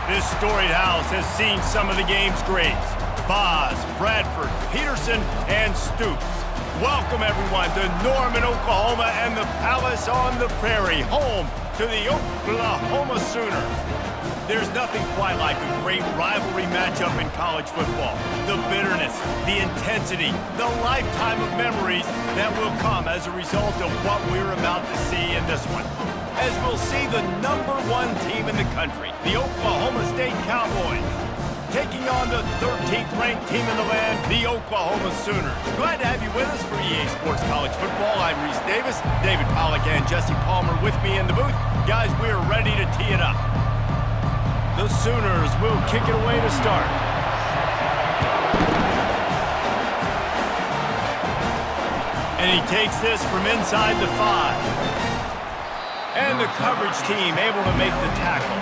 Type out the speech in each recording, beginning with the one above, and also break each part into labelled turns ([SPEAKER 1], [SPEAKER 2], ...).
[SPEAKER 1] This storied house has seen some of the game's greats. Boz, Bradford, Peterson, and Stoops. Welcome, everyone, to Norman, Oklahoma, and the Palace on the Prairie, home to the Oklahoma Sooners. There's nothing quite like a great rivalry matchup in college football. The bitterness, the intensity, the lifetime of memories that will come as a result of what we're about to see in this one. As we'll see the #1 team in the country, the Oklahoma State Cowboys, taking on the 13th ranked team in the land, the Oklahoma Sooners. Glad to have you with us for EA Sports College Football. I'm Reese Davis, David Pollack and Jesse Palmer with me in the booth. Guys, we're ready to tee it up. The Sooners will kick it away to start. And he takes this from inside the 5. And the coverage team able to make the tackle.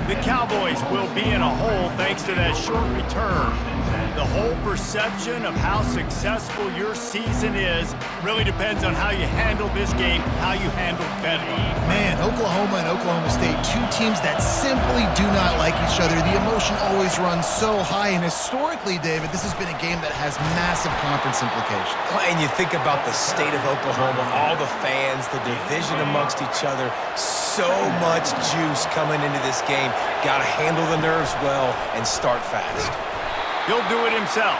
[SPEAKER 1] The Cowboys will be in a hole thanks to that short return. The whole perception of how successful your season is really depends on how you handle this game, how you handle Bedlam.
[SPEAKER 2] Man, Oklahoma and Oklahoma State, two teams that simply do not like each other. The emotion always runs so high, and historically, David, this has been a game that has massive conference implications.
[SPEAKER 3] And you think about the state of Oklahoma, all the fans, the division amongst each other, so much juice coming into this game. Got to handle the nerves well and start fast.
[SPEAKER 1] He'll do it himself.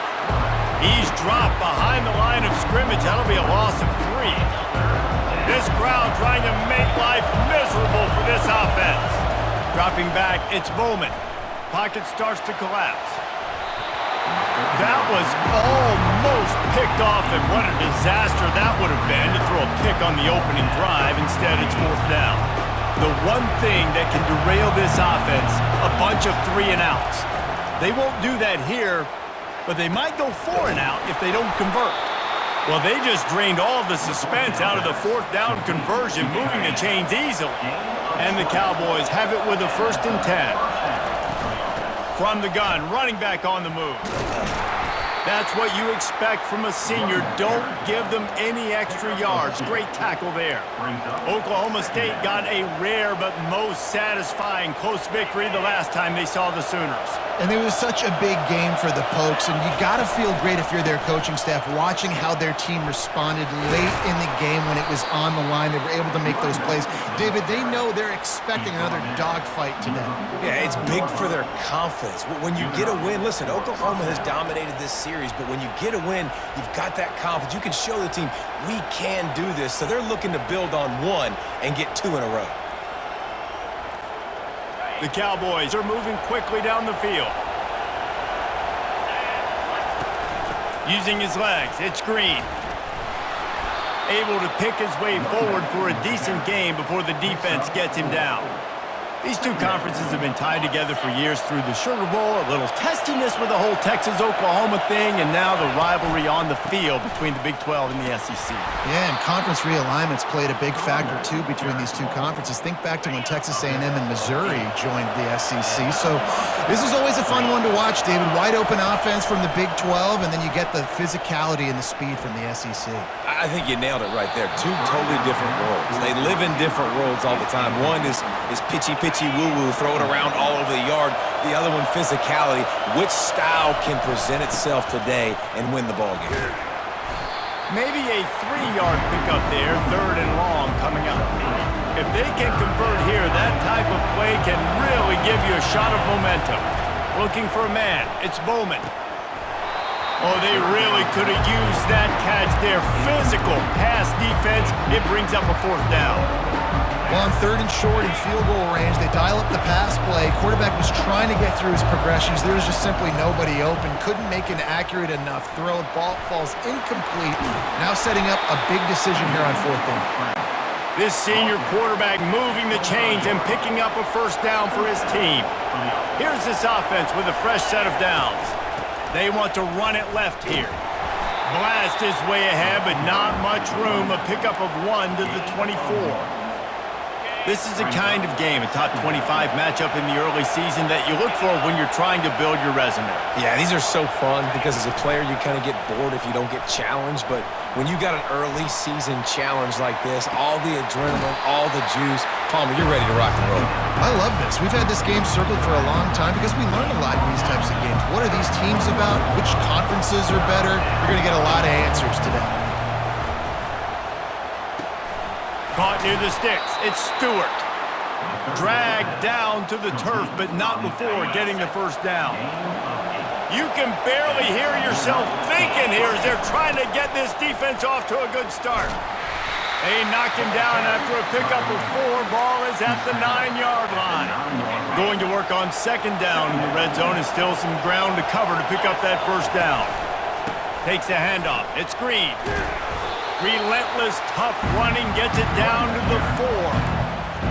[SPEAKER 1] He's dropped behind the line of scrimmage. That'll be a loss of 3. This crowd trying to make life miserable for this offense. Dropping back, it's Bowman. Pocket starts to collapse. That was almost picked off, and what a disaster that would have been to throw a pick on the opening drive. Instead, it's 4th down. The one thing that can derail this offense, a bunch of 3 and outs. They won't do that here, but they might go 4 and out if they don't convert. Well, they just drained all of the suspense out of the 4th down conversion, moving the chains easily. And the Cowboys have it with a 1st and 10. From the gun, running back on the move. That's what you expect from a senior. Don't give them any extra yards. Great tackle there. Oklahoma State got a rare but most satisfying close victory the last time they saw the Sooners.
[SPEAKER 2] And it was such a big game for the Pokes, and you got to feel great if you're their coaching staff watching how their team responded late in the game when it was on the line. They were able to make those plays. David, they know they're expecting another dogfight today.
[SPEAKER 3] Yeah, it's big for their confidence. When you get a win, listen, Oklahoma has dominated this series, but when you get a win, you've got that confidence. You can show the team, we can do this. So they're looking to build on 1 and get 2 in a row.
[SPEAKER 1] The Cowboys are moving quickly down the field. Using his legs, it's Green. Able to pick his way forward for a decent game before the defense gets him down. These two conferences have been tied together for years through the Sugar Bowl, a little testiness with the whole Texas-Oklahoma thing, and now the rivalry on the field between the Big 12 and the SEC.
[SPEAKER 2] Yeah, and conference realignments played a big factor, too, between these two conferences. Think back to when Texas A&M and Missouri joined the SEC. So this is always a fun one to watch, David. Wide-open offense from the Big 12, and then you get the physicality and the speed from the SEC.
[SPEAKER 3] I think you nailed it right there. 2 totally different worlds. They live in different worlds all the time. One is pitchy woo-woo, throw it around all over the yard. The other one, physicality. Which style can present itself today and win the ball game?
[SPEAKER 1] Maybe a 3-yard pickup there, 3rd and long coming up. If they can convert here, that type of play can really give you a shot of momentum. Looking for a man, it's Bowman. Oh, they really could have used that catch there. Physical pass defense, it brings up a 4th down.
[SPEAKER 2] Well, on 3rd and short in field goal range, they dial up the pass play. Quarterback was trying to get through his progressions. There was just simply nobody open. Couldn't make an accurate enough throw. Ball falls incomplete. Now setting up a big decision here on 4th down.
[SPEAKER 1] This senior quarterback moving the chains and picking up a 1st down for his team. Here's this offense with a fresh set of downs. They want to run it left here. Blast his way ahead, but not much room. A pickup of 1 to the 24. This is the kind of game, a top 25 matchup in the early season, that you look for when you're trying to build your resume.
[SPEAKER 3] Yeah, these are so fun because as a player, you kind of get bored if you don't get challenged. But when you got an early season challenge like this, all the adrenaline, all the juice, Palmer, you're ready to rock and roll.
[SPEAKER 2] I love this. We've had this game circled for a long time because we learn a lot in these types of games. What are these teams about? Which conferences are better? You're going to get a lot of answers today.
[SPEAKER 1] Caught near the sticks. It's Stewart. Dragged down to the turf, but not before getting the first down. You can barely hear yourself thinking here as they're trying to get this defense off to a good start. They knock him down after a pickup of 4. Ball is at the 9-yard line. Going to work on second down in the red zone, and still some ground to cover to pick up that first down. Takes the handoff. It's Green. Relentless, tough running, gets it down to the 4.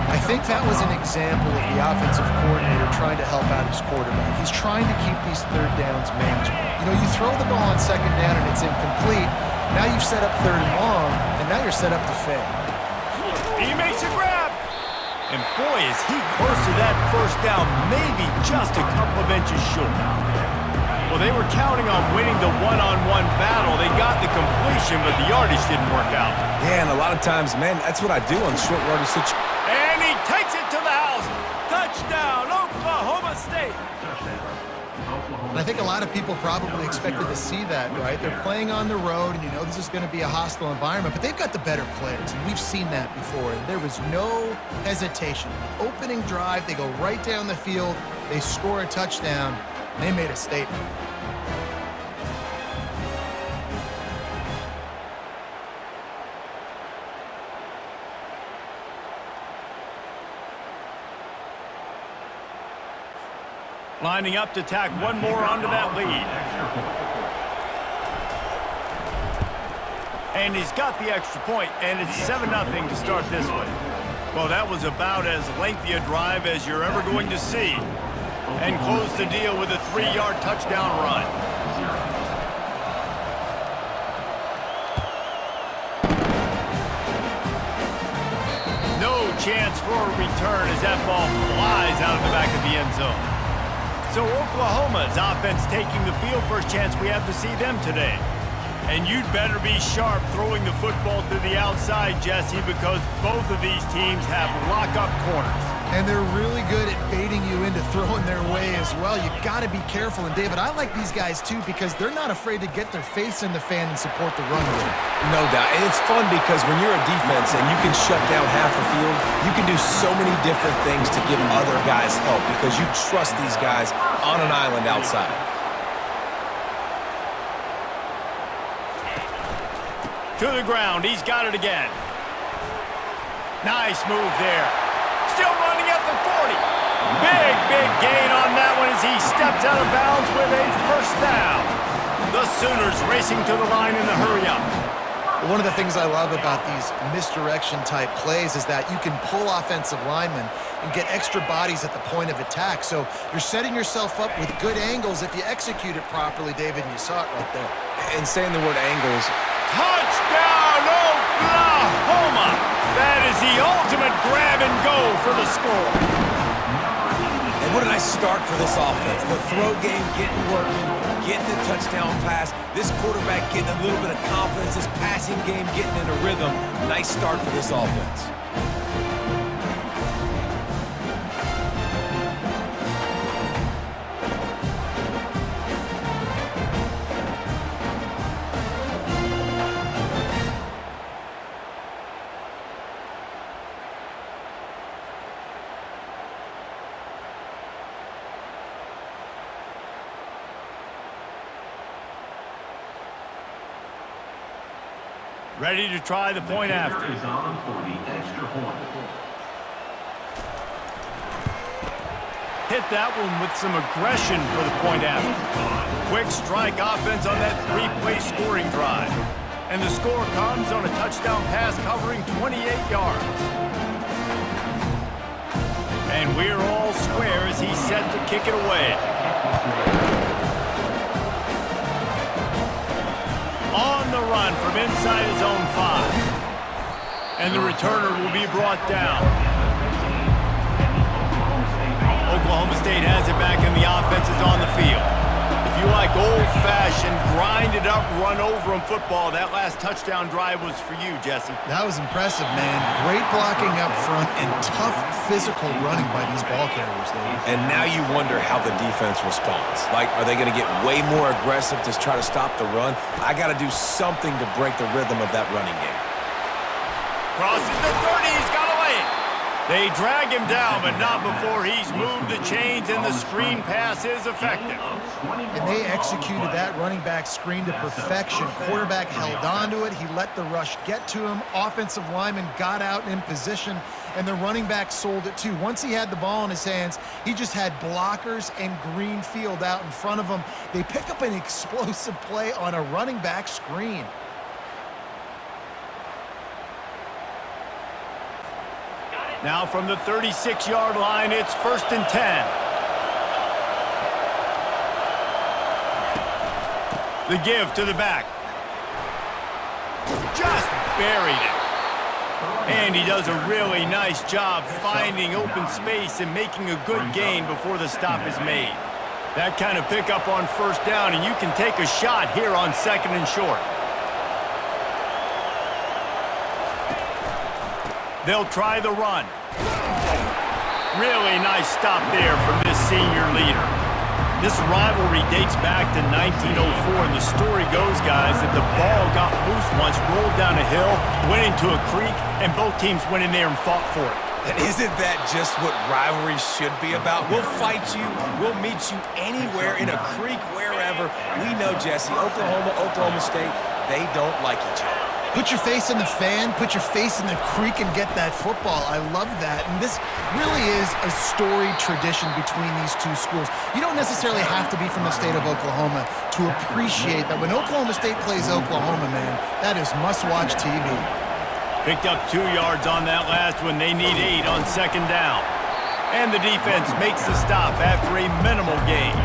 [SPEAKER 2] I think that was an example of the offensive coordinator trying to help out his quarterback. He's trying to keep these third downs manageable. You know, you throw the ball on second down and it's incomplete. Now you've set up third and long, and now you're set up to fail.
[SPEAKER 1] He makes a grab. And boy, is he close to that first down, maybe just a couple of inches short. Well, they were counting on winning the one-on-one battle. They got the completion, but the yardage didn't work out.
[SPEAKER 3] Yeah, and a lot of times, man, that's what I do on short yardage situations.
[SPEAKER 1] And he takes it to the house. Touchdown, Oklahoma State.
[SPEAKER 2] And I think a lot of people probably expected to see that, right? They're playing on the road, and you know this is going to be a hostile environment, but they've got the better players, and we've seen that before. And there was no hesitation. Opening drive, they go right down the field, they score a touchdown, and they made a statement.
[SPEAKER 1] Lining up to tack one more onto that lead. And he's got the extra point, and it's 7-0 to start this one. Well, that was about as lengthy a drive as you're ever going to see. And close the deal with a 3-yard touchdown run. No chance for a return as that ball flies out of the back of the end zone. So Oklahoma's offense taking the field. First chance we have to see them today. And you'd better be sharp throwing the football to the outside, Jesse, because both of these teams have lock-up corners.
[SPEAKER 2] And they're really good at baiting you into throwing their way as well. You got to be careful. And, David, I like these guys, too, because they're not afraid to get their face in the fan and support the run game.
[SPEAKER 3] No doubt. And it's fun because when you're a defense and you can shut down half the field, you can do so many different things to give other guys help because you trust these guys on an island outside.
[SPEAKER 1] To the ground. He's got it again. Nice move there. Still running at the 40. Big gain on that one as he steps out of bounds with a first down. The Sooners racing to the line in the hurry-up.
[SPEAKER 2] One of the things I love about these misdirection-type plays is that you can pull offensive linemen and get extra bodies at the point of attack. So you're setting yourself up with good angles if you execute it properly, David, and you saw it right there.
[SPEAKER 3] And saying the word angles.
[SPEAKER 1] Touchdown, Oklahoma! That is the ultimate grab and go for the score.
[SPEAKER 3] And what a nice start for this offense. The throw game getting working, getting the touchdown pass. This quarterback getting a little bit of confidence. This passing game getting in a rhythm. Nice start for this offense.
[SPEAKER 1] Ready to try the point after. Hit that one with some aggression for the point after. Quick strike offense on that 3-play scoring drive. And the score comes on a touchdown pass covering 28 yards. And we're all square as he's set to kick it away. On the run from inside his own 5. And the returner will be brought down. Oklahoma State has it back and the offense is on the field. If you like old-fashioned, grinded-up, run-over-'em football, that last touchdown drive was for you, Jesse.
[SPEAKER 2] That was impressive, man. Great blocking up front and tough physical running by these ball carriers, Dave.
[SPEAKER 3] And now you wonder how the defense responds. Like, are they going to get way more aggressive to try to stop the run? I got to do something to break the rhythm of that running game.
[SPEAKER 1] Crosses the 30, he's got away. They drag him down, but not before he's moved the chains, and the screen pass is effective.
[SPEAKER 2] And they executed that running back screen to perfection. Quarterback held on to it. He let the rush get to him. Offensive lineman got out in position, and the running back sold it too. Once he had the ball in his hands, he just had blockers and green field out in front of him. They pick up an explosive play on a running back screen.
[SPEAKER 1] Now from the 36-yard line, it's 1st and 10. The give to the back. Just buried it. And he does a really nice job finding open space and making a good gain before the stop is made. That kind of pickup on 1st down, and you can take a shot here on 2nd and short. They'll try the run. Really nice stop there from this senior leader. This rivalry dates back to 1904, and the story goes, guys, that the ball got loose once, rolled down a hill, went into a creek, and both teams went in there and fought for it.
[SPEAKER 3] And isn't that just what rivalry should be about? We'll fight you. We'll meet you anywhere, in a creek, wherever. We know, Jesse, Oklahoma State, they don't like each other.
[SPEAKER 2] Put your face in the fan, put your face in the creek and get that football. I love that. And this really is a storied tradition between these two schools. You don't necessarily have to be from the state of Oklahoma to appreciate that when Oklahoma State plays Oklahoma, man, that is must-watch TV.
[SPEAKER 1] Picked up 2 yards on that last one. They need 8 on 2nd down. And the defense makes the stop after a minimal gain.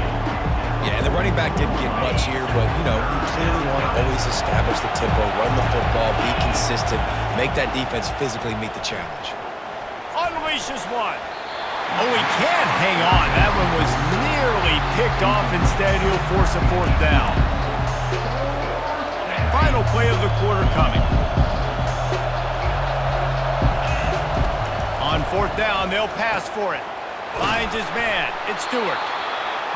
[SPEAKER 3] Yeah, and the running back didn't get much here, but, you know, you clearly want to always establish the tempo, run the football, be consistent, make that defense physically meet the challenge.
[SPEAKER 1] Unleashes one. Oh, he can't hang on. That one was nearly picked off. Instead, he'll force a 4th down. Final play of the quarter coming. On 4th down, they'll pass for it. Finds his man. It's Stewart.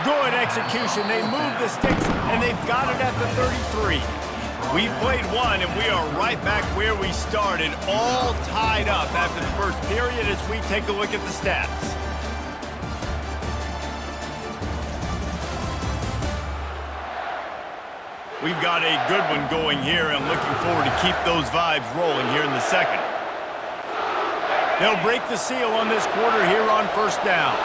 [SPEAKER 1] Good execution. They move the sticks, and they've got it at the 33. We've played one, and we are right back where we started, all tied up after the first period as we take a look at the stats. We've got a good one going here, and looking forward to keep those vibes rolling here in the second. They'll break the seal on this quarter here on 1st down.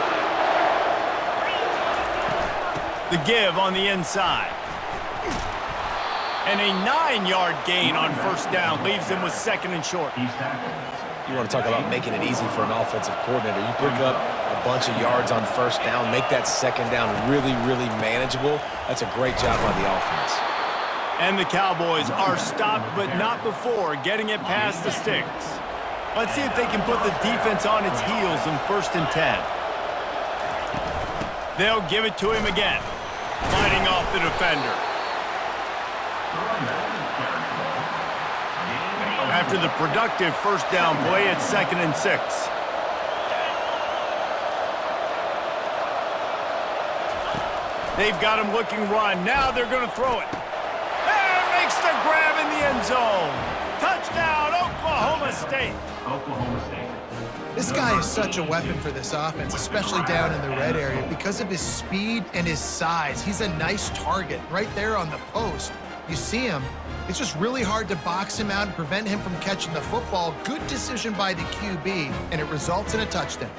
[SPEAKER 1] The give on the inside. And a 9-yard gain on 1st down leaves them with 2nd and short.
[SPEAKER 3] You want to talk about making it easy for an offensive coordinator. You pick up a bunch of yards on 1st down, make that 2nd down really, really manageable. That's a great job by the offense.
[SPEAKER 1] And the Cowboys are stopped, but not before getting it past the sticks. Let's see if they can put the defense on its heels in 1st and 10. They'll give it to him again. Fighting off the defender. After the productive 1st down play, it's 2nd and 6. They've got him looking run. Now they're going to throw it. And makes the grab in the end zone. Touchdown, Oklahoma State.
[SPEAKER 4] Oklahoma State.
[SPEAKER 2] This guy is such a weapon for this offense, especially down in the red area, because of his speed and his size. He's a nice target right there on the post. You see him. It's just really hard to box him out and prevent him from catching the football. Good decision by the QB, and it results in a touchdown.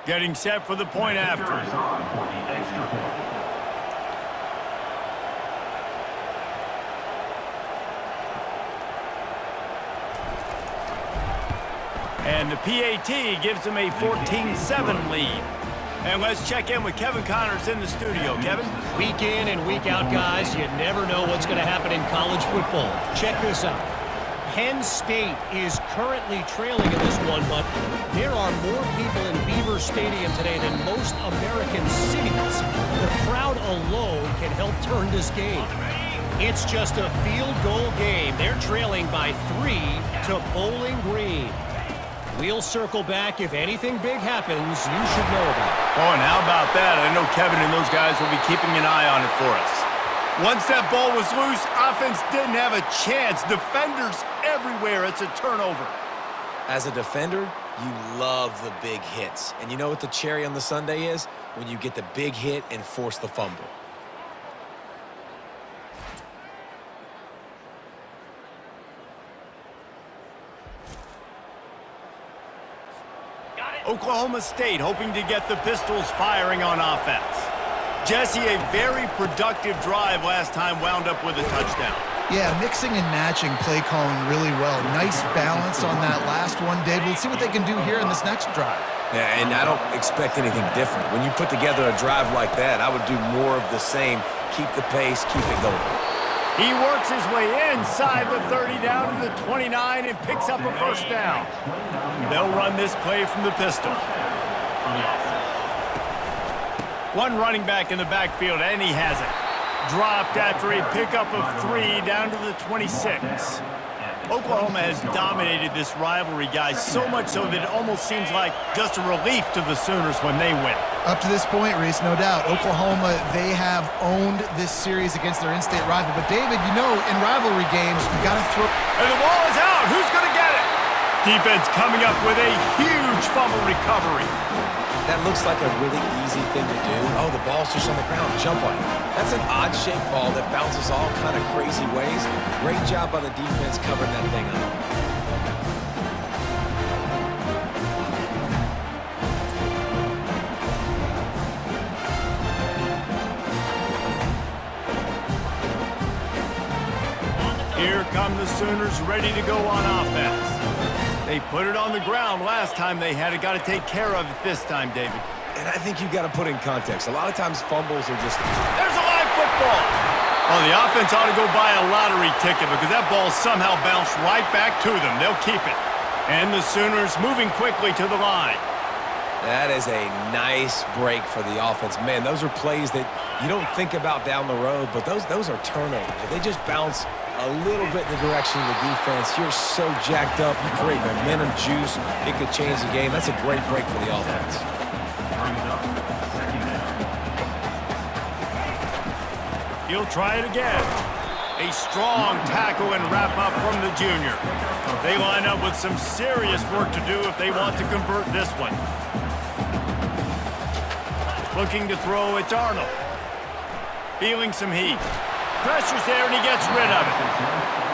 [SPEAKER 1] Getting set for the point after. And the PAT gives them a 14-7 lead. And let's check in with Kevin Connors in the studio. Kevin?
[SPEAKER 4] Week in and week out, guys, you never know what's going to happen in college football. Check this out. Penn State is currently trailing in this one, but there are more people in Beaver Stadium today than most American cities. The crowd alone can help turn this game. It's just a field goal game. They're trailing by 3 to Bowling Green. We'll circle back. If anything big happens, you should know about it.
[SPEAKER 1] Oh, and how about that? I know Kevin and those guys will be keeping an eye on it for us. Once that ball was loose, offense didn't have a chance. Defenders everywhere. It's a turnover.
[SPEAKER 3] As a defender, you love the big hits. And you know what the cherry on the sundae is? When you get the big hit and force the fumble.
[SPEAKER 1] Oklahoma State hoping to get the Pistols firing on offense. Jesse, a very productive drive last time, wound up with a touchdown.
[SPEAKER 2] Yeah, mixing and matching play calling really well. Nice balance on that last one, David. Let's see what they can do here in this next drive.
[SPEAKER 3] Yeah, and I don't expect anything different. When you put together a drive like that, I would do more of the same. Keep the pace, keep it going.
[SPEAKER 1] He works his way inside the 30 down to the 29 and picks up a first down. They'll run this play from the pistol. One running back in the backfield, and he has it. Dropped after a pickup of 3 down to the 26. Oklahoma has dominated this rivalry, guys, so much so that it almost seems like just a relief to the Sooners when they win.
[SPEAKER 2] Up to this point, Reese, no doubt, Oklahoma, they have owned this series against their in-state rival. But, David, you know, in rivalry games, you got to throw...
[SPEAKER 1] And the ball is out. Who's going to get it? Defense coming up with a huge fumble recovery.
[SPEAKER 3] That looks like a really easy thing to do. Oh, the ball's just on the ground. Jump on it. That's an odd-shaped ball that bounces all kind of crazy ways. Great job by the defense covering that thing up.
[SPEAKER 1] Here come the Sooners ready to go on offense. They put it on the ground last time they had it. Got to take care of it this time, David.
[SPEAKER 3] And I think you've got to put in context. A lot of times fumbles are just...
[SPEAKER 1] There's a live football. Oh, the offense ought to go buy a lottery ticket because that ball somehow bounced right back to them. They'll keep it. And the Sooners moving quickly to the line.
[SPEAKER 3] That is a nice break for the offense. Man, those are plays that you don't think about down the road, but those are turnovers. If they just bounce a little bit in the direction of the defense, you're so jacked up, you create momentum juice, it could change the game. That's a great break for the offense.
[SPEAKER 1] He'll try it again. A strong tackle and wrap up from the junior. They line up with some serious work to do if they want to convert this one. Looking to throw, it's Arnold. Feeling some heat. Pressure's there and he gets rid of it.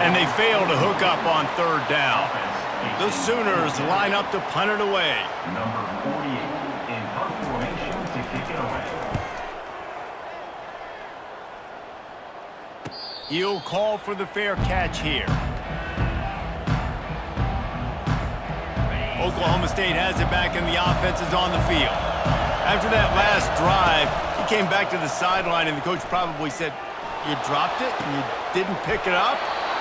[SPEAKER 1] And they fail to hook up on third down. The Sooners line up to punt it away.
[SPEAKER 5] Number 48 in punt formation to kick it away.
[SPEAKER 1] He'll call for the fair catch here. Oklahoma State has it back and the offense is on the field. After that last drive, he came back to the sideline and the coach probably said, "You dropped it and you didn't pick it up?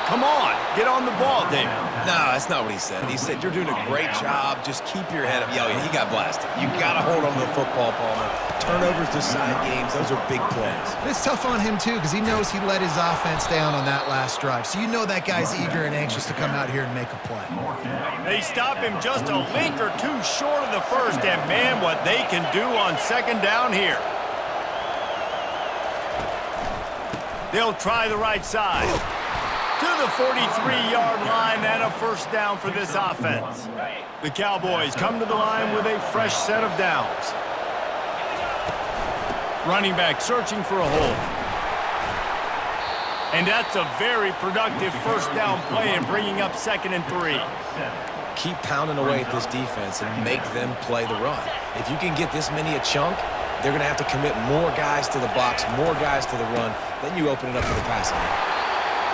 [SPEAKER 1] Come on, get on the ball, David."
[SPEAKER 3] No, that's not what he said. He said, "You're doing a great job. Just keep your head up." Yo, he got blasted. You got to hold on to the football, Palmer. Turnovers decide games. Those are big plays.
[SPEAKER 2] It's tough on him, too, because he knows he let his offense down on that last drive. So you know that guy's eager and anxious to come out here and make a play.
[SPEAKER 1] They stop him just a link or two short of the first, and man, what they can do on second down here. They'll try the right side. To the 43-yard line and a first down for this offense. The Cowboys come to the line with a fresh set of downs. Running back searching for a hole. And that's a very productive first down play and bringing up 2nd and 3.
[SPEAKER 3] Keep pounding away at this defense and make them play the run. If you can get this many a chunk, they're going to have to commit more guys to the box, more guys to the run. Then you open it up for the passing game.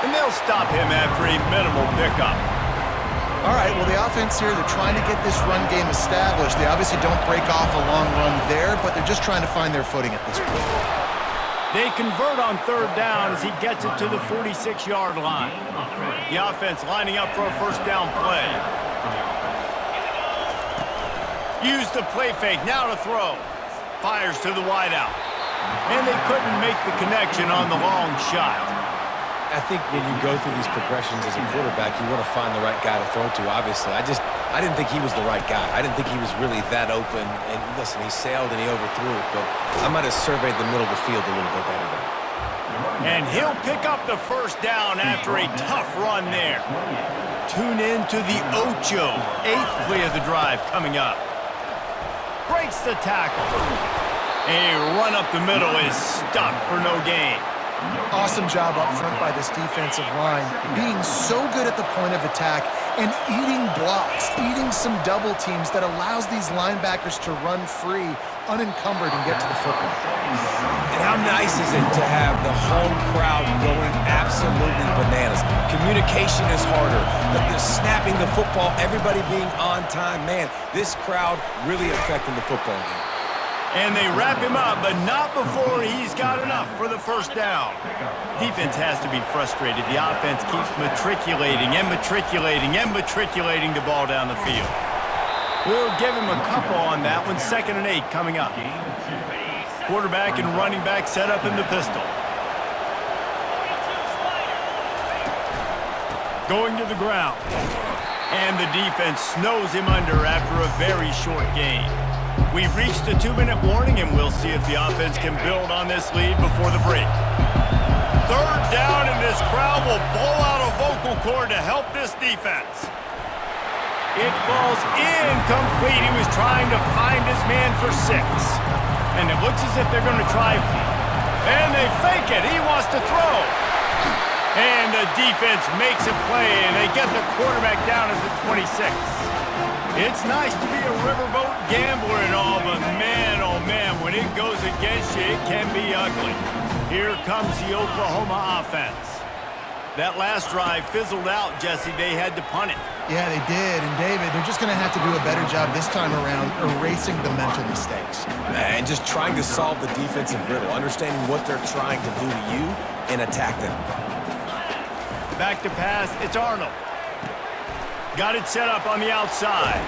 [SPEAKER 1] And they'll stop him after a minimal pickup.
[SPEAKER 2] All right, well, the offense here, they're trying to get this run game established. They obviously don't break off a long run there, but they're just trying to find their footing at this point.
[SPEAKER 1] They convert on third down as he gets it to the 46-yard line. The offense lining up for a first down play. Use the play fake, now to throw. Fires to the wideout. And they couldn't make the connection on the long shot.
[SPEAKER 3] I think when you go through these progressions as a quarterback, you want to find the right guy to throw to, obviously. I didn't think he was the right guy. I didn't think he was really that open. And listen, he sailed and he overthrew it, but I might have surveyed the middle of the field a little bit better there.
[SPEAKER 1] And he'll pick up the first down after a tough run there. Tune in to the Ocho. 8th play of the drive coming up. Breaks the tackle. A run up the middle is stuffed for no gain.
[SPEAKER 2] Awesome job up front by this defensive line, being so good at the point of attack and eating blocks, eating some double teams that allows these linebackers to run free, unencumbered, and get to the football.
[SPEAKER 3] And how nice is it to have the home crowd going absolutely bananas? Communication is harder. They're snapping the football, everybody being on time. Man, this crowd really affecting the football game.
[SPEAKER 1] And they wrap him up, but not before he's got enough for the first down. Defense has to be frustrated. The offense keeps matriculating and matriculating and matriculating the ball down the field. We'll give him a couple on that one. 2nd and 8 coming up. Quarterback and running back set up in the pistol. Going to the ground. And the defense snows him under after a very short gain. We've reached the 2-minute warning, and we'll see if the offense can build on this lead before the break. 3rd down, and this crowd will blow out a vocal cord to help this defense. It falls incomplete. He was trying to find his man for 6. And it looks as if they're going to try. And they fake it. He wants to throw. And the defense makes a play, and they get the quarterback down at the 26. It's nice to be a riverboat gambler and all, but man, oh man, when it goes against you, it can be ugly. Here comes the Oklahoma offense. That last drive fizzled out, Jesse. They had to punt it.
[SPEAKER 2] Yeah, they did. And David, they're just going to have to do a better job this time around erasing the mental mistakes.
[SPEAKER 3] And just trying to solve the defensive riddle, understanding what they're trying to do to you and attack them.
[SPEAKER 1] Back to pass, it's Arnold. Got it set up on the outside.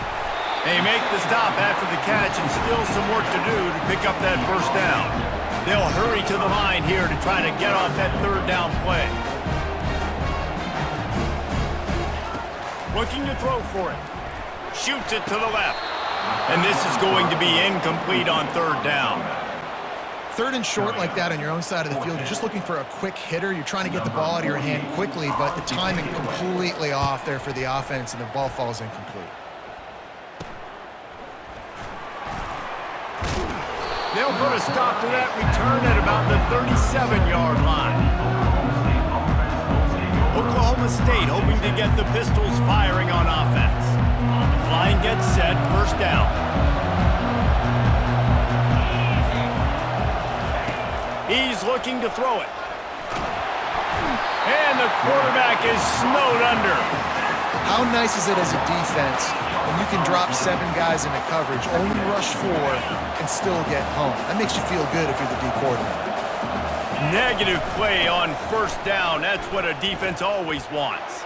[SPEAKER 1] They make the stop after the catch and still some work to do to pick up that first down. They'll hurry to the line here to try to get off that 3rd down play. Looking to throw for it. Shoots it to the left. And this is going to be incomplete on 3rd down.
[SPEAKER 2] 3rd and short like that on your own side of the field, you're just looking for a quick hitter. You're trying to get the ball out of your hand quickly, but the timing completely off there for the offense, and the ball falls incomplete.
[SPEAKER 1] They'll put a stop to that return at about the 37-yard line. Oklahoma State hoping to get the Pistols firing on offense. Line gets set, first down. He's looking to throw it. And the quarterback is snowed under.
[SPEAKER 2] How nice is it as a defense when you can drop 7 guys into coverage, only rush 4, and still get home? That makes you feel good if you're the D coordinator.
[SPEAKER 1] Negative play on first down. That's what a defense always wants.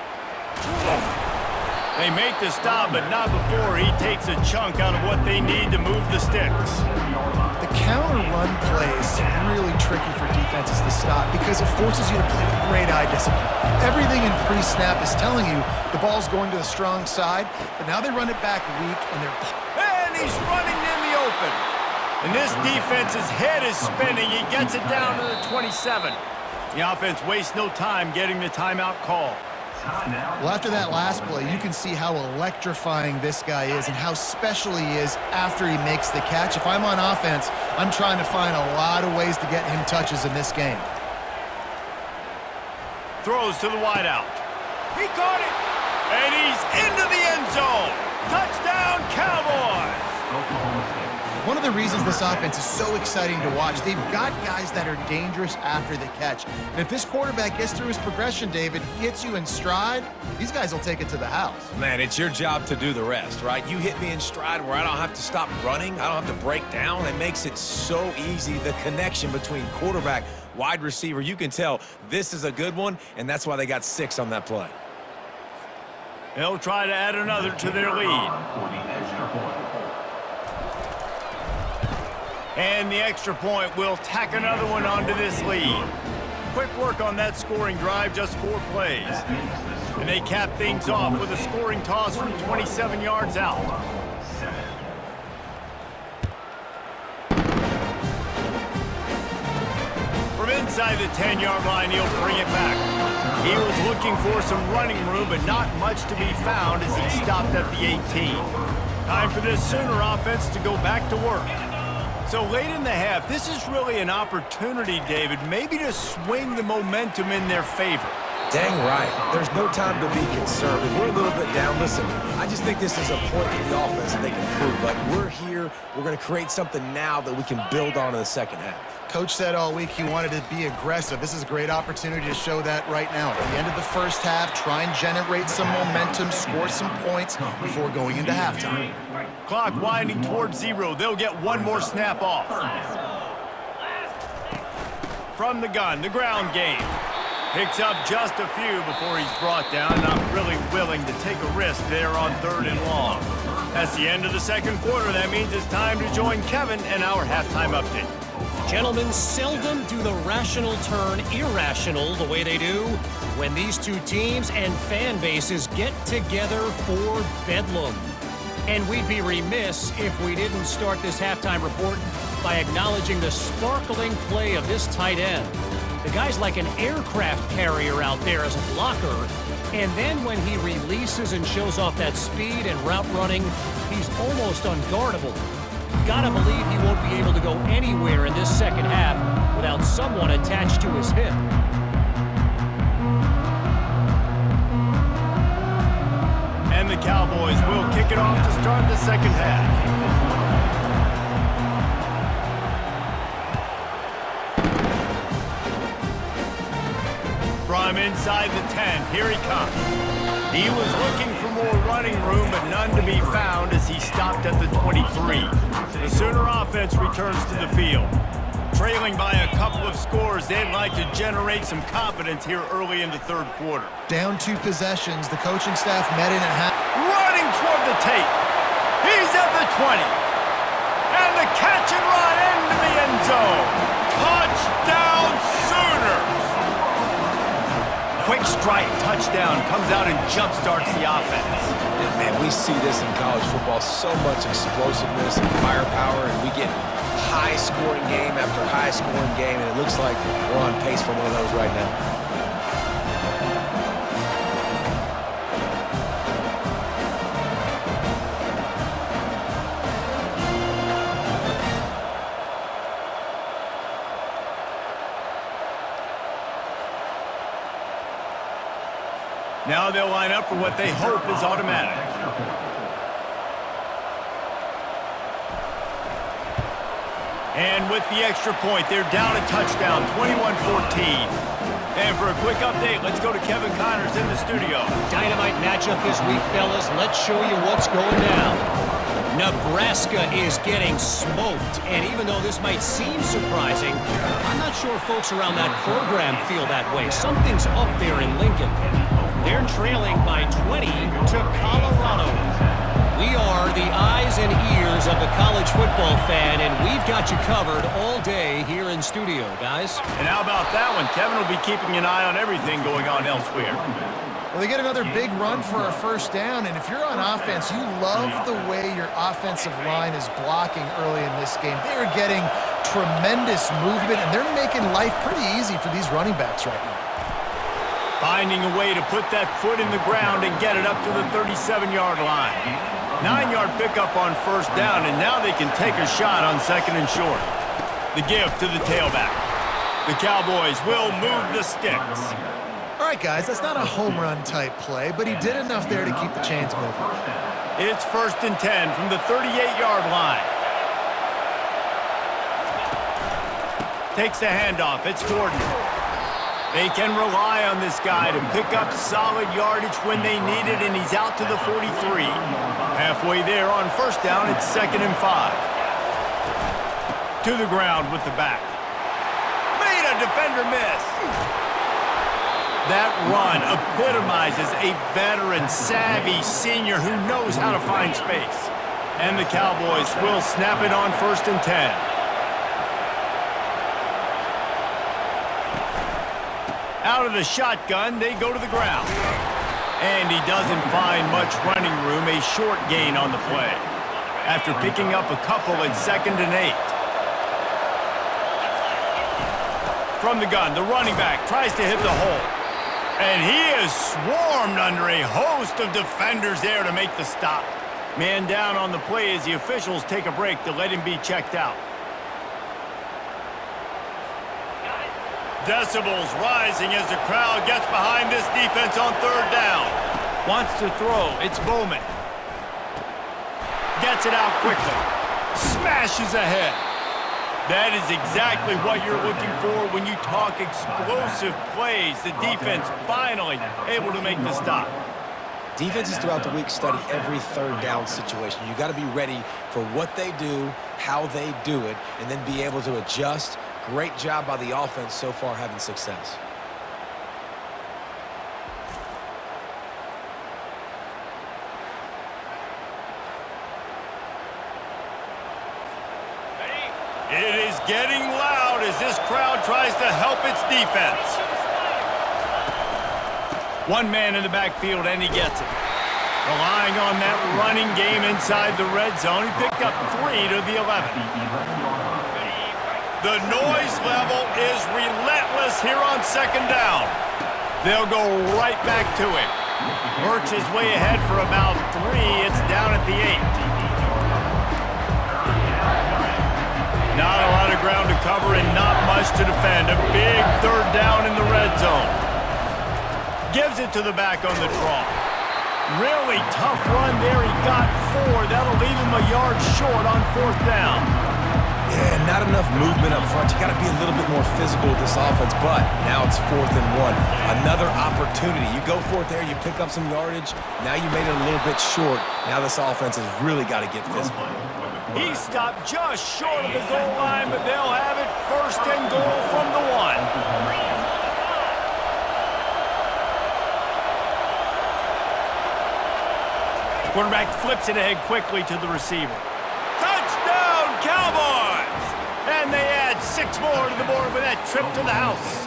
[SPEAKER 1] They make the stop, but not before he takes a chunk out of what they need to move the sticks.
[SPEAKER 2] The counter run play is really tricky for defenses to stop because it forces you to play with great eye discipline. Everything in pre-snap is telling you the ball's going to the strong side, but now they run it back weak, and
[SPEAKER 1] And he's running in the open. And this defense's head is spinning. He gets it down to the 27. The offense wastes no time getting the timeout call.
[SPEAKER 2] Well, after that last play, you can see how electrifying this guy is and how special he is after he makes the catch. If I'm on offense, I'm trying to find a lot of ways to get him touches in this game.
[SPEAKER 1] Throws to the wideout. He caught it, and he's into the end zone. Touchdown, Cowboys!
[SPEAKER 2] one of the reasons this offense is so exciting to watch. They've got guys that are dangerous after the catch. And if this quarterback gets through his progression, David, gets you in stride, these guys will take it to the house.
[SPEAKER 3] Man, it's your job to do the rest, right? You hit me in stride where I don't have to stop running. I don't have to break down. It makes it so easy. The connection between quarterback, wide receiver, you can tell this is a good one, and that's why they got 6 on that play.
[SPEAKER 1] They'll try to add another to their lead. And the extra point will tack another one onto this lead. Quick work on that scoring drive, just 4 plays. And they cap things off with a scoring toss from 27 yards out. From inside the 10-yard line, he'll bring it back. He was looking for some running room, but not much to be found as he stopped at the 18. Time for this Sooner offense to go back to work. So late in the half, this is really an opportunity, David, maybe to swing the momentum in their favor.
[SPEAKER 3] Dang right. There's no time to be concerned. If we're a little bit down, listen, I just think this is a point in the offense that they can prove. Like, we're here, we're going to create something now that we can build on in the second half.
[SPEAKER 2] Coach said all week he wanted to be aggressive. This is a great opportunity to show that right now. At the end of the first half, try and generate some momentum, score some points before going into halftime.
[SPEAKER 1] Clock winding towards 0. They'll get one more snap off. From the gun, the ground game. Picks up just a few before he's brought down. Not really willing to take a risk there on 3rd and long. That's the end of the second quarter. That means it's time to join Kevin and our halftime update.
[SPEAKER 4] Gentlemen, seldom do the rational turn irrational the way they do when these two teams and fan bases get together for bedlam. And we'd be remiss if we didn't start this halftime report by acknowledging the sparkling play of this tight end. The guy's like an aircraft carrier out there as a blocker, and then when he releases and shows off that speed and route running, he's almost unguardable. Gotta believe he won't be able to go anywhere in this second half without someone attached to his hip.
[SPEAKER 1] And the Cowboys will kick it off to start the second half. From inside the 10, here he comes. He was looking for more running room, but none to be found as he stopped at the 23. The Sooner offense returns to the field. Trailing by a couple of scores, they'd like to generate some confidence here early in the third quarter.
[SPEAKER 2] Down 2 possessions, the coaching staff met in at half.
[SPEAKER 1] Running toward the tape. He's at the 20. And the catch and run into the end zone. Touchdown Sooners! Quick strike touchdown comes out and jumpstarts the offense.
[SPEAKER 3] And man, we see this in college football, so much explosiveness and firepower, and we get high-scoring game after high-scoring game, and it looks like we're on pace for one of those right now.
[SPEAKER 1] Now they'll line up for what they hope is automatic. And with the extra point, they're down a touchdown, 21-14. And for a quick update, let's go to Kevin Connors in the studio.
[SPEAKER 4] Dynamite matchup this week, fellas. Let's show you what's going down. Nebraska is getting smoked, and even though this might seem surprising, I'm not sure folks around that program feel that way. Something's up there in Lincoln. They're trailing by 20 to Colorado. We are the eyes and ears of the college football fan, and we've got you covered all day here in studio, guys.
[SPEAKER 1] And how about that one? Kevin will be keeping an eye on everything going on elsewhere.
[SPEAKER 2] Well, they get another big run for a first down, and if you're on offense, you love the way your offensive line is blocking early in this game. They are getting tremendous movement, and they're making life pretty easy for these running backs right now.
[SPEAKER 1] Finding a way to put that foot in the ground and get it up to the 37-yard line. 9-yard pickup on first down, and now they can take a shot on second and short. The give to the tailback. The Cowboys will move the sticks.
[SPEAKER 2] All right, guys, that's not a home run type play, but he did enough there to keep the chains moving.
[SPEAKER 1] It's 1st and 10 from the 38-yard line. Takes the handoff. It's Gordon. They can rely on this guy to pick up solid yardage when they need it, and he's out to the 43. Halfway there on first down, it's 2nd and 5. To the ground with the back. Made a defender miss. That run epitomizes a veteran, savvy senior who knows how to find space. And the Cowboys will snap it on 1st and 10. Out of the shotgun, they go to the ground. And he doesn't find much running room, a short gain on the play. After picking up a couple at 2nd and 8. From the gun, the running back tries to hit the hole. And he is swarmed under a host of defenders there to make the stop. Man down on the play as the officials take a break to let him be checked out. Decibels rising as the crowd gets behind this defense on 3rd down. Wants to throw. It's Bowman. Gets it out quickly. Smashes ahead. That is exactly what you're looking for when you talk explosive plays. The defense finally able to make the stop.
[SPEAKER 3] Defenses throughout the week study every 3rd down situation. You got to be ready for what they do, how they do it, and then be able to adjust. Great job by the offense so far having success.
[SPEAKER 1] It is getting loud as this crowd tries to help its defense. One man in the backfield, and he gets it. Relying on that running game inside the red zone, he picked up 3 to the 11. The noise level is relentless here on 2nd down. They'll go right back to him. Works his way ahead for about 3. It's down at the 8. Not a lot of ground to cover and not much to defend. A big 3rd down in the red zone. Gives it to the back on the draw. Really tough run there. He got 4. That'll leave him a yard short on 4th down.
[SPEAKER 3] Yeah, not enough movement up front. You got to be a little bit more physical with this offense, but now it's 4th and 1. Another opportunity. You go for it there, you pick up some yardage. Now you made it a little bit short. Now this offense has really got to get physical.
[SPEAKER 1] He stopped just short of the goal line, but they'll have it 1st and goal from the 1. Quarterback flips it ahead quickly to the receiver. Touchdown, Cowboys! And they add 6 more to the board with that trip to the house.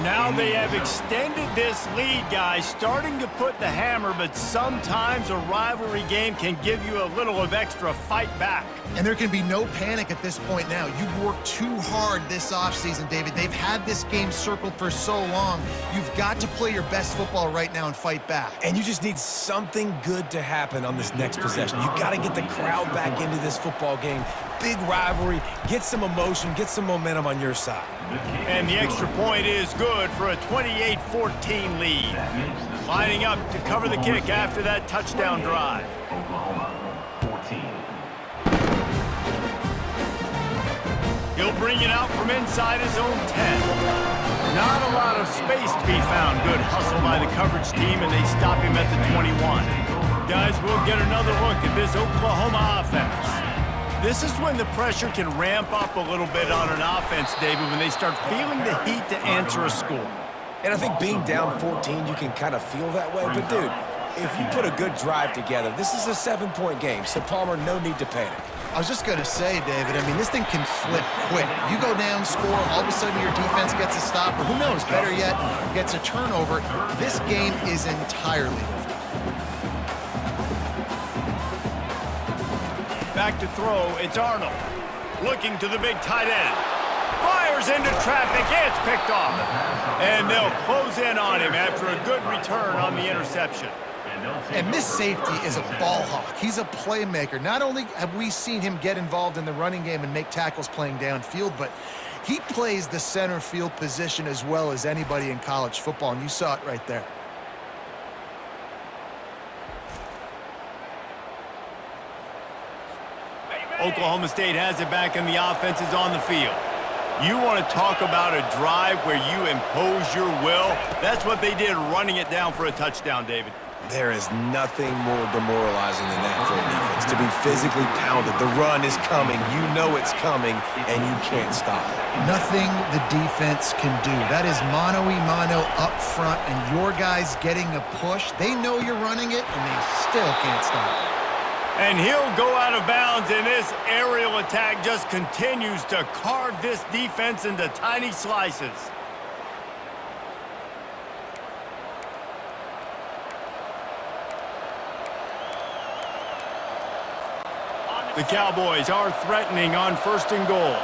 [SPEAKER 1] Now they have extended this lead, guys, starting to put the hammer, but sometimes a rivalry game can give you a little of extra fight back.
[SPEAKER 2] And there can be no panic at this point now. You've worked too hard this offseason, David. They've had this game circled for so long. You've got to play your best football right now and fight back.
[SPEAKER 3] And you just need something good to happen on this next possession. You got to get the crowd back into this football game. Big rivalry. Get some emotion. Get some momentum on your side.
[SPEAKER 1] And the extra point is good for a 28-14 lead. Lining up to cover the kick after that touchdown drive.
[SPEAKER 5] Oklahoma, 14.
[SPEAKER 1] He'll bring it out from inside his own 10. Not a lot of space to be found. Good hustle by the coverage team, and they stop him at the 21. Guys, we'll get another look at this Oklahoma offense. This is when the pressure can ramp up a little bit on an offense, David, when they start feeling the heat to answer a score.
[SPEAKER 3] And I think being down 14, you can kind of feel that way. But, dude, if you put a good drive together, this is a 7-point game. So, Palmer, no need to panic.
[SPEAKER 2] I was just going to say, David, I mean, this thing can flip quick. You go down, score, all of a sudden your defense gets a stop, or who knows, better yet, gets a turnover. This game is entirely different.
[SPEAKER 1] Back to throw, it's Arnold. Looking to the big tight end. Fires into traffic, it's picked off. And they'll close in on him after a good return on the interception.
[SPEAKER 2] And this safety is a ball hawk. He's a playmaker. Not only have we seen him get involved in the running game and make tackles playing downfield, but he plays the center field position as well as anybody in college football, and you saw it right there.
[SPEAKER 1] Oklahoma State has it back, and the offense is on the field. You want to talk about a drive where you impose your will? That's what they did running it down for a touchdown, David.
[SPEAKER 3] There is nothing more demoralizing than that for a defense. To be physically pounded. The run is coming. You know it's coming, and you can't stop it.
[SPEAKER 2] Nothing the defense can do. That is mano-a-mano up front, and your guys getting a push. They know you're running it, and they still can't stop it.
[SPEAKER 1] And he'll go out of bounds, and this aerial attack just continues to carve this defense into tiny slices. The Cowboys are threatening on 1st and goal.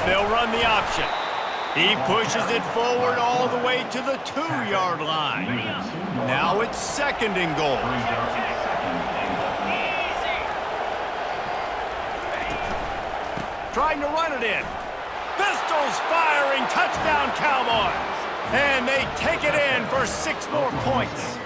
[SPEAKER 1] They'll run the option. He pushes it forward all the way to the 2-yard line. Now it's 2nd and goal. Trying to run it in. Pistols firing, touchdown Cowboys. And they take it in for 6 more points.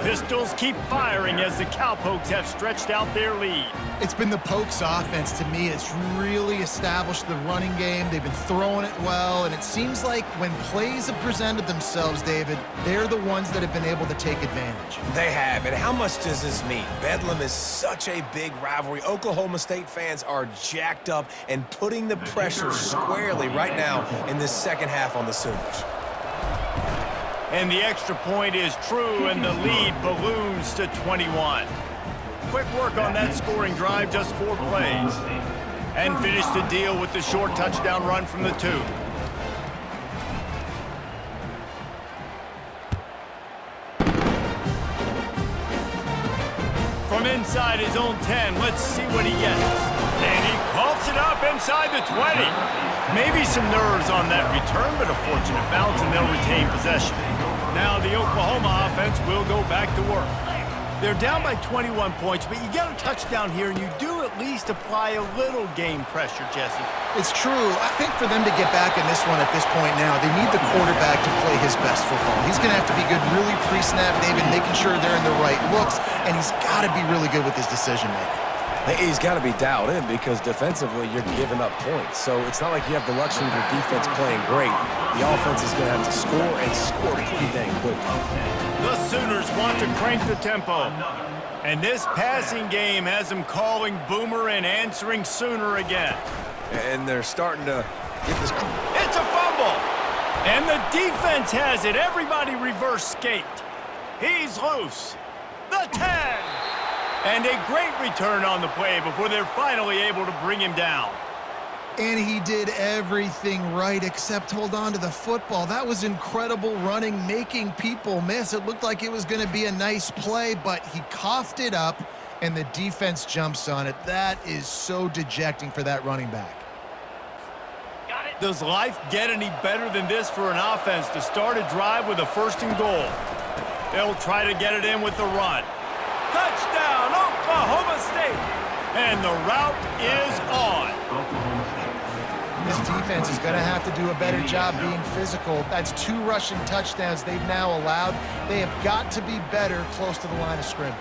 [SPEAKER 1] Pistols keep firing as the Cowpokes have stretched out their lead.
[SPEAKER 2] It's been the Pokes offense to me. It's really established the running game. They've been throwing it well, and it seems like when plays have presented themselves, David, they're the ones that have been able to take advantage.
[SPEAKER 3] They have, and how much does this mean? Bedlam is such a big rivalry. Oklahoma State fans are jacked up and putting the pressure squarely right now in this second half on the Sooners.
[SPEAKER 1] And the extra point is true, and the lead balloons to 21. Quick work on that scoring drive, just 4 plays. And finish the deal with the short touchdown run from the 2. From inside his own 10, let's see what he gets. And he coughs it up inside the 20. Maybe some nerves on that return, but a fortunate bounce, and they'll retain possession. Now the Oklahoma offense will go back to work. They're down by 21 points, but you get a touchdown here, and you do at least apply a little game pressure, Jesse.
[SPEAKER 2] It's true. I think for them to get back in this one at this point now, they need the quarterback to play his best football. He's going to have to be good really pre-snap, David, making sure they're in the right looks, and he's got to be really good with his decision-making.
[SPEAKER 3] He's got to be dialed in because defensively you're giving up points. So it's not like you have the luxury of your defense playing great. The offense is going to have to score and score pretty dang quick.
[SPEAKER 1] The Sooners want to crank the tempo. And this passing game has them calling Boomer and answering Sooner again.
[SPEAKER 3] And they're starting to get this.
[SPEAKER 1] It's a fumble. And the defense has it. Everybody reverse skate. He's loose. The 10. And a great return on the play before they're finally able to bring him down.
[SPEAKER 2] And he did everything right except hold on to the football. That was incredible running, making people miss. It looked like it was going to be a nice play, but he coughed it up, and the defense jumps on it. That is so dejecting for that running back.
[SPEAKER 1] Does life get any better than this for an offense to start a drive with a 1st and goal? They'll try to get it in with the run. Touchdown, Oklahoma State! And the route is on.
[SPEAKER 2] This defense is going to have to do a better job being physical. That's 2 rushing touchdowns they've now allowed. They have got to be better close to the line of scrimmage.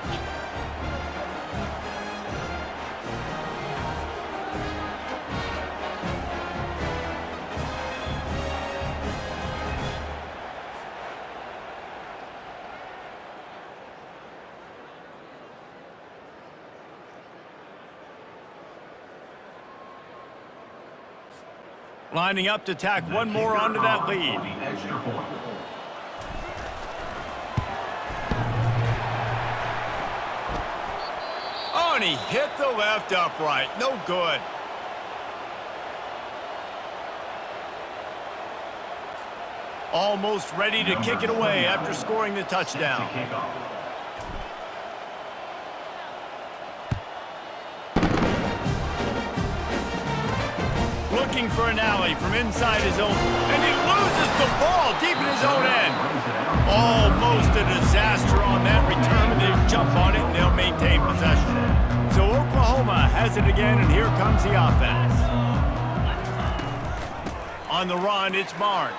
[SPEAKER 1] Lining up to tack one more onto that lead. Oh, and he hit the left upright. No good. Almost ready to kick it away after scoring the touchdown. Looking for an alley from inside his own, and he loses the ball deep in his own end. Almost a disaster on that return, and they'll jump on it, and they'll maintain possession. So Oklahoma has it again, and here comes the offense. On the run, it's Barnes.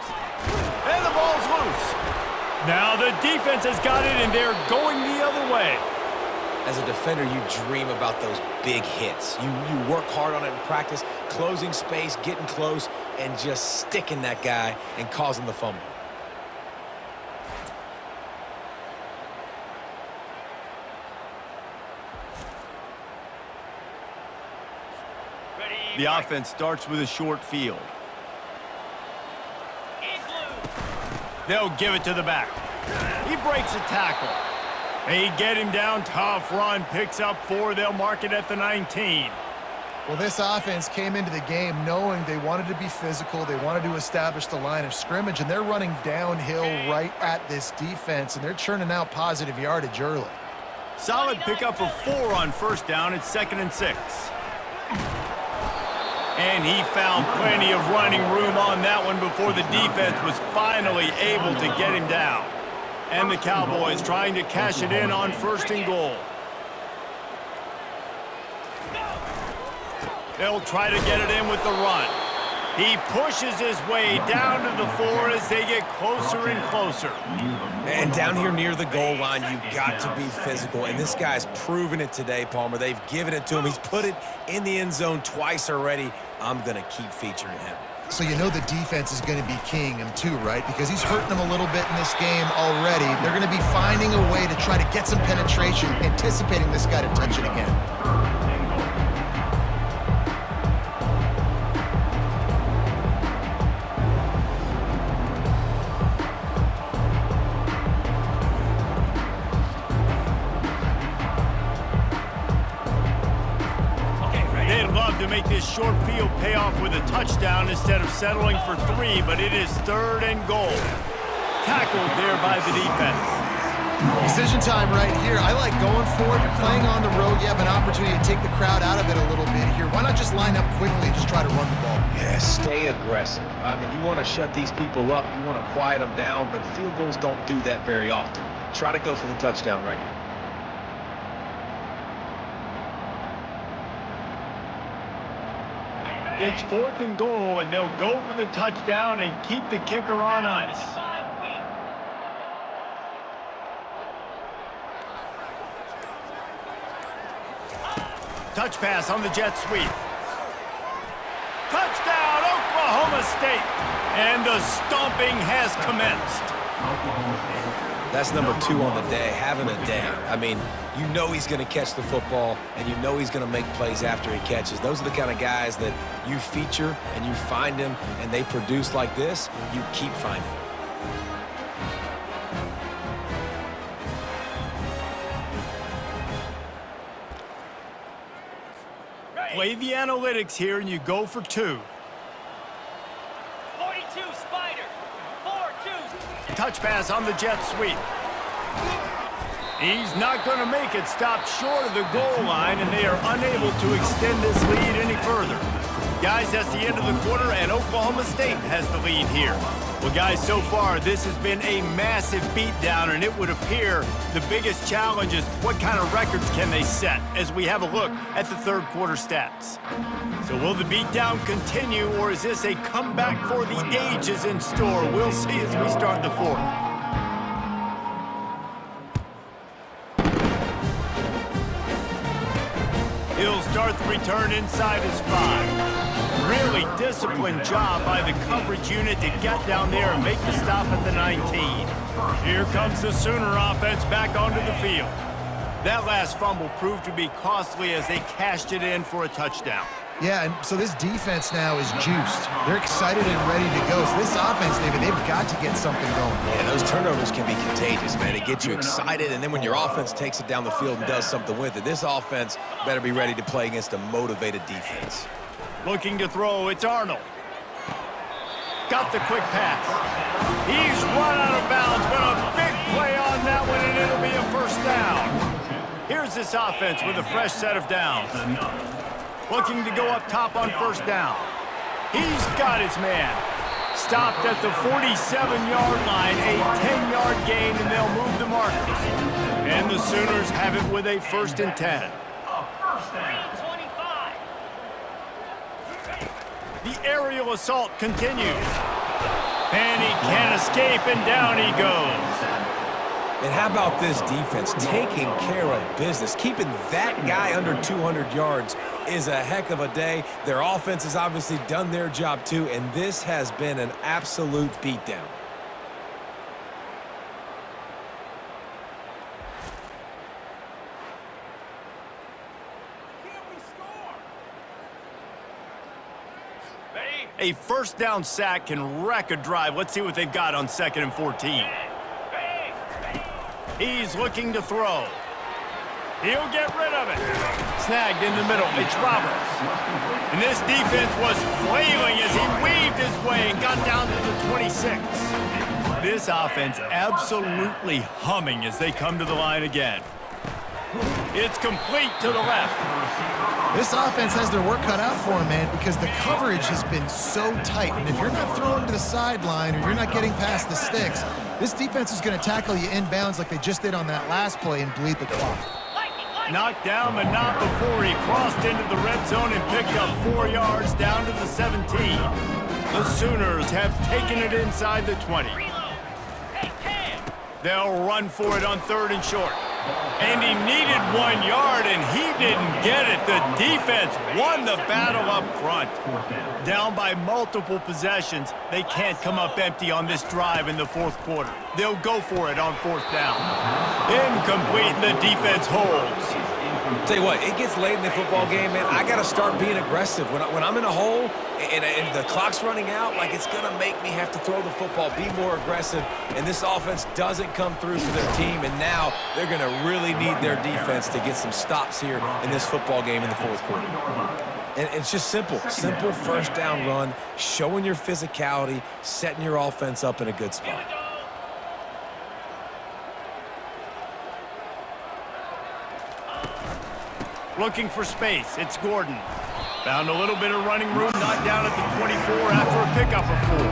[SPEAKER 1] And the ball's loose. Now the defense has got it, and they're going the other way.
[SPEAKER 3] As a defender, you dream about those big hits. You work hard on it in practice, closing space, getting close, and just sticking that guy and causing the fumble.
[SPEAKER 1] The offense starts with a short field. They'll give it to the back. He breaks a tackle. They get him down. Tough run. Picks up 4. They'll mark it at the 19.
[SPEAKER 2] Well, this offense came into the game knowing they wanted to be physical. They wanted to establish the line of scrimmage, and they're running downhill right at this defense, and they're churning out positive yardage early.
[SPEAKER 1] Solid pickup of 4 on first down. It's 2nd and 6. And he found plenty of running room on that one before the defense was finally able to get him down. And the Cowboys trying to cash it in on 1st and goal. They'll try to get it in with the run. He pushes his way down to the 4 as they get closer and closer.
[SPEAKER 3] And down here near the goal line, you've got to be physical. And this guy's proven it today, Palmer. They've given it to him. He's put it in the end zone twice already. I'm going to keep featuring him.
[SPEAKER 2] So you know the defense is going to be keying him too, right? Because he's hurting them a little bit in this game already. They're going to be finding a way to try to get some penetration, anticipating this guy to touch it again.
[SPEAKER 1] To make this short field pay off with a touchdown instead of settling for 3, but it is 3rd and goal. Tackled there by the defense.
[SPEAKER 2] Decision time right here. I like going for it. You're playing on the road. You have an opportunity to take the crowd out of it a little bit here. Why not just line up quickly and just try to run the ball?
[SPEAKER 3] Yeah, stay aggressive. I mean, you want to shut these people up. You want to quiet them down, but field goals don't do that very often. Try to go for the touchdown right now.
[SPEAKER 1] It's 4th and goal, and they'll go for the touchdown and keep the kicker on ice. Touch pass on the jet sweep. Touchdown, Oklahoma State. And the stomping has commenced.
[SPEAKER 3] That's number 2 on the day, having a day. I mean, you know he's going to catch the football, and you know he's going to make plays after he catches. Those are the kind of guys that you feature, and you find them, and they produce like this, you keep finding them.
[SPEAKER 1] Play the analytics here, and you go for 2.
[SPEAKER 6] 42, Spider. 4-2.
[SPEAKER 1] Touch pass on the jet sweep. He's not going to make it. Stop short of the goal line, and they are unable to extend this lead any further. Guys, that's the end of the quarter, and Oklahoma State has the lead here. Well, guys, so far, this has been a massive beatdown, and it would appear the biggest challenge is what kind of records can they set as we have a look at the 3rd quarter stats. So will the beatdown continue, or is this a comeback for the ages in store? We'll see as we start the 4th. He'll start the return inside his 5. Really disciplined job by the coverage unit to get down there and make the stop at the 19. Here comes the Sooner offense back onto the field. That last fumble proved to be costly as they cashed it in for a touchdown.
[SPEAKER 2] Yeah, and so this defense now is juiced. They're excited and ready to go. So this offense, David, they've got to get something going.
[SPEAKER 3] Yeah, those turnovers can be contagious, man. It gets you excited, and then when your offense takes it down the field and does something with it, this offense better be ready to play against a motivated defense.
[SPEAKER 1] Looking to throw, it's Arnold. Got the quick pass. He's run out of bounds, but a big play on that one, and it'll be a 1st down. Here's this offense with a fresh set of downs. Looking to go up top on 1st down. He's got his man. Stopped at the 47-yard line, a 10-yard gain, and they'll move the markers. And the Sooners have it with a 1st and 10. The aerial assault continues. And he can't escape, and down he goes.
[SPEAKER 3] And how about this defense taking care of business? Keeping that guy under 200 yards is a heck of a day. Their offense has obviously done their job too, and this has been an absolute beatdown.
[SPEAKER 1] A first down sack can wreck a drive. Let's see what they've got on 2nd and 14. He's looking to throw. He'll get rid of it. Snagged in the middle. It's Roberts. And this defense was flailing as he weaved his way and got down to the 26. This offense absolutely humming as they come to the line again. It's complete to the left.
[SPEAKER 2] This offense has their work cut out for them, man, because the coverage has been so tight. And if you're not throwing to the sideline or you're not getting past the sticks, this defense is going to tackle you inbounds like they just did on that last play and bleed the clock.
[SPEAKER 1] Knocked down, but not before he crossed into the red zone and picked up 4 yards down to the 17. The Sooners have taken it inside the 20. They'll run for it on 3rd and short. And he needed 1 yard, and he didn't get it. The defense won the battle up front. Down by multiple possessions, they can't come up empty on this drive in the 4th quarter. They'll go for it on 4th down. Incomplete, and the defense holds.
[SPEAKER 3] Tell you what, it gets late in the football game, man. I got to start being aggressive. When I'm in a hole and the clock's running out, like it's going to make me have to throw the football, be more aggressive. And this offense doesn't come through for their team, and now they're going to really need their defense to get some stops here in this football game in the 4th quarter. And it's just simple first down run, showing your physicality, setting your offense up in a good spot.
[SPEAKER 1] Looking for space. It's Gordon. Found a little bit of running room, not down at the 24 after a pickup of 4.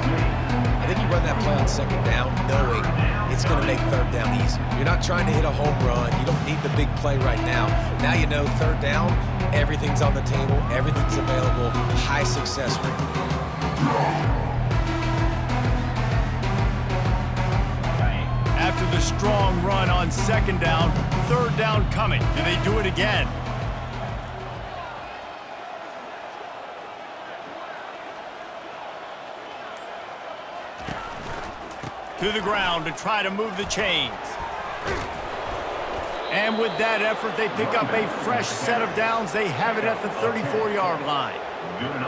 [SPEAKER 3] I think you run that play on 2nd down knowing it's going to make 3rd down easier. You're not trying to hit a home run. You don't need the big play right now. Now you know 3rd down, everything's on the table, everything's available, high success rate.
[SPEAKER 1] After the strong run on 2nd down, 3rd down coming. Do they do it again? To the ground to try to move the chains. And with that effort, they pick up a fresh set of downs. They have it at the 34-yard line.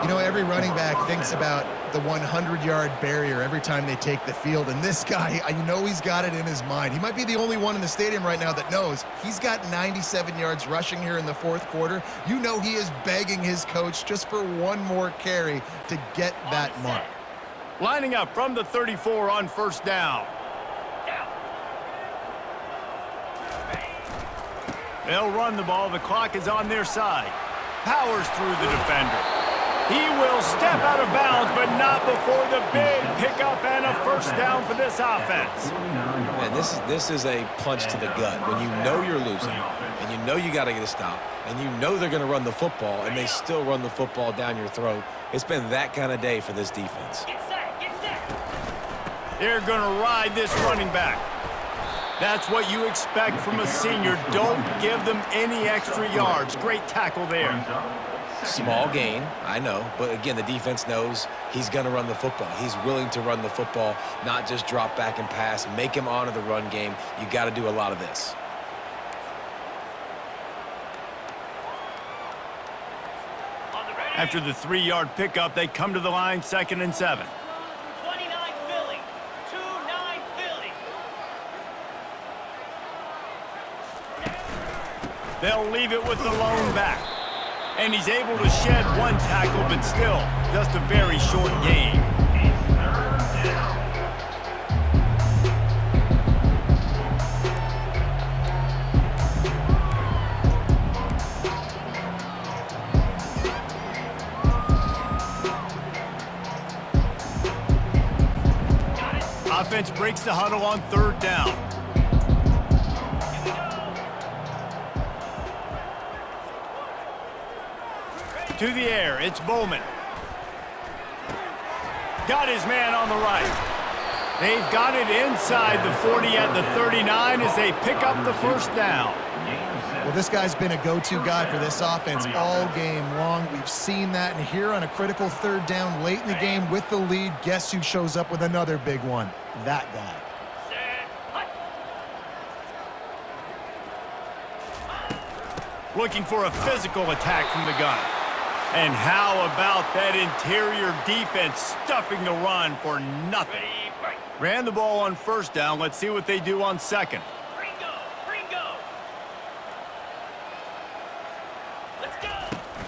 [SPEAKER 2] You know, every running back thinks about the 100-yard barrier every time they take the field. And this guy, you know he's got it in his mind. He might be the only one in the stadium right now that knows he's got 97 yards rushing here in the 4th quarter. You know he is begging his coach just for one more carry to get that mark.
[SPEAKER 1] Lining up from the 34 on 1st down. They'll run the ball. The clock is on their side. Powers through the defender. He will step out of bounds, but not before the big pickup and a 1st down for this offense.
[SPEAKER 3] Man, this is a punch to the gut. When you know you're losing, and you know you got to get a stop, and you know they're going to run the football, and they still run the football down your throat. It's been that kind of day for this defense.
[SPEAKER 1] They're going to ride this running back. That's what you expect from a senior. Don't give them any extra yards. Great tackle there.
[SPEAKER 3] Small gain, I know. But again, the defense knows he's going to run the football. He's willing to run the football, not just drop back and pass. Make him honor the run game. You got to do a lot of this.
[SPEAKER 1] After the 3-yard pickup, they come to the line, 2nd and 7.
[SPEAKER 6] 29 Philly. 2-9 Philly.
[SPEAKER 1] They'll leave it with the lone back. And he's able to shed 1 tackle, but still just a very short gain. Offense breaks the huddle on 3rd down. To the air, it's Bowman. Got his man on the right. They've got it inside the 40 at the 39 as they pick up the first down.
[SPEAKER 2] Well, this guy's been a go-to guy for this offense all game long. We've seen that, and here on a critical third down late in the game with the lead, guess who shows up with another big one? That guy.
[SPEAKER 1] Looking for a physical attack from the gun. And how about that interior defense stuffing the run for nothing? Ran the ball on first down. Let's see what they do on second.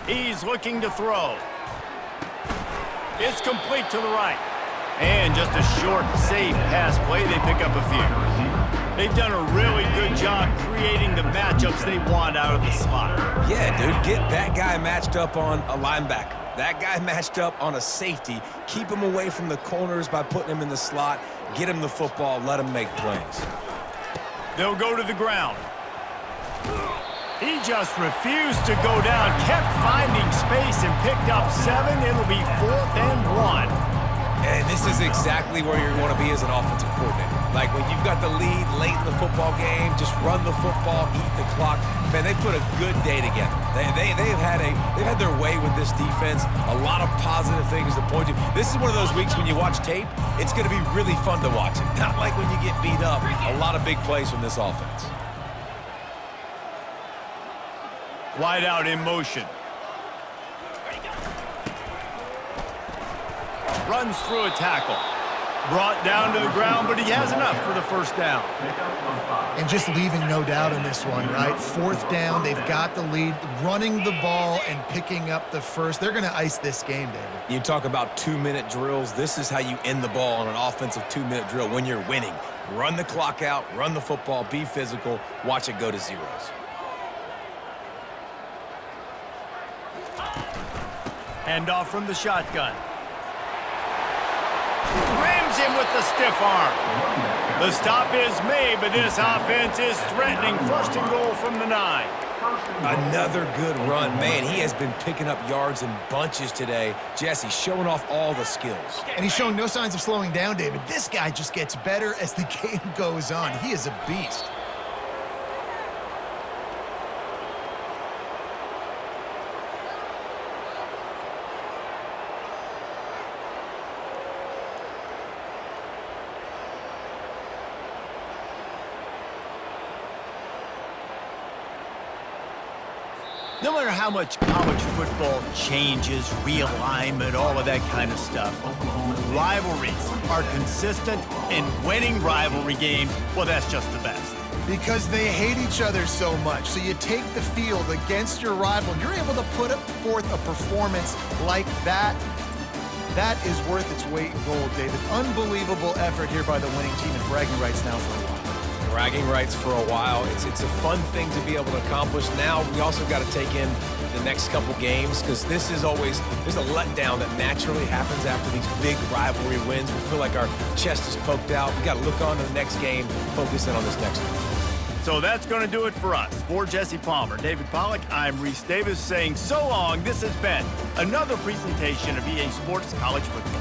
[SPEAKER 1] He's looking to throw. It's complete to the right. And just a short, safe pass play. They pick up a few. They've done a really good job creating the matchups they want out of the slot.
[SPEAKER 3] Yeah, dude, get that guy matched up on a linebacker. That guy matched up on a safety. Keep him away from the corners by putting him in the slot. Get him the football. Let him make plays.
[SPEAKER 1] They'll go to the ground. He just refused to go down, kept finding space and picked up 7. It'll be 4th and 1.
[SPEAKER 3] And this is exactly where you want to be as an offensive coordinator. Like when you've got the lead late in the football game, just run the football, eat the clock. Man, they put a good day together. They've had their way with this defense. A lot of positive things to point to. This is one of those weeks when you watch tape, it's going to be really fun to watch it. Not like when you get beat up. A lot of big plays from this offense.
[SPEAKER 1] Wide out in motion. Runs through a tackle. Brought down to the ground, but he has enough for the first down.
[SPEAKER 2] And just leaving no doubt in this one, right? 4th down, they've got the lead, running the ball and picking up the first. They're going to ice this game, David.
[SPEAKER 3] You talk about 2-minute drills. This is how you end the ball on an offensive 2-minute drill when you're winning. Run the clock out, run the football, be physical, watch it go to zeros.
[SPEAKER 1] Hand off from the shotgun. Rams him with the stiff arm. The stop is made, but this offense is threatening 1st and goal from the 9.
[SPEAKER 3] Another good run. Man, he has been picking up yards in bunches today. Jesse showing off all the skills.
[SPEAKER 2] And he's showing no signs of slowing down, David. This guy just gets better as the game goes on. He is a beast.
[SPEAKER 1] No matter how much college football changes, realignment, all of that kind of stuff, rivalries are consistent, and winning rivalry games, well, that's just the best.
[SPEAKER 2] Because they hate each other so much. So you take the field against your rival, and you're able to put forth a performance like that. That is worth its weight in gold, David. Unbelievable effort here by the winning team, and bragging rights now for a while.
[SPEAKER 3] Bragging rights for a while. It's a fun thing to be able to accomplish. Now we also got to take in the next couple games because this is always, there's a letdown that naturally happens after these big rivalry wins. We feel like our chest is poked out. We got to look on to the next game, focus in on this next one.
[SPEAKER 1] So that's going to do it for us. For Jesse Palmer, David Pollack, I'm Reese Davis saying so long. This has been another presentation of EA Sports College Football.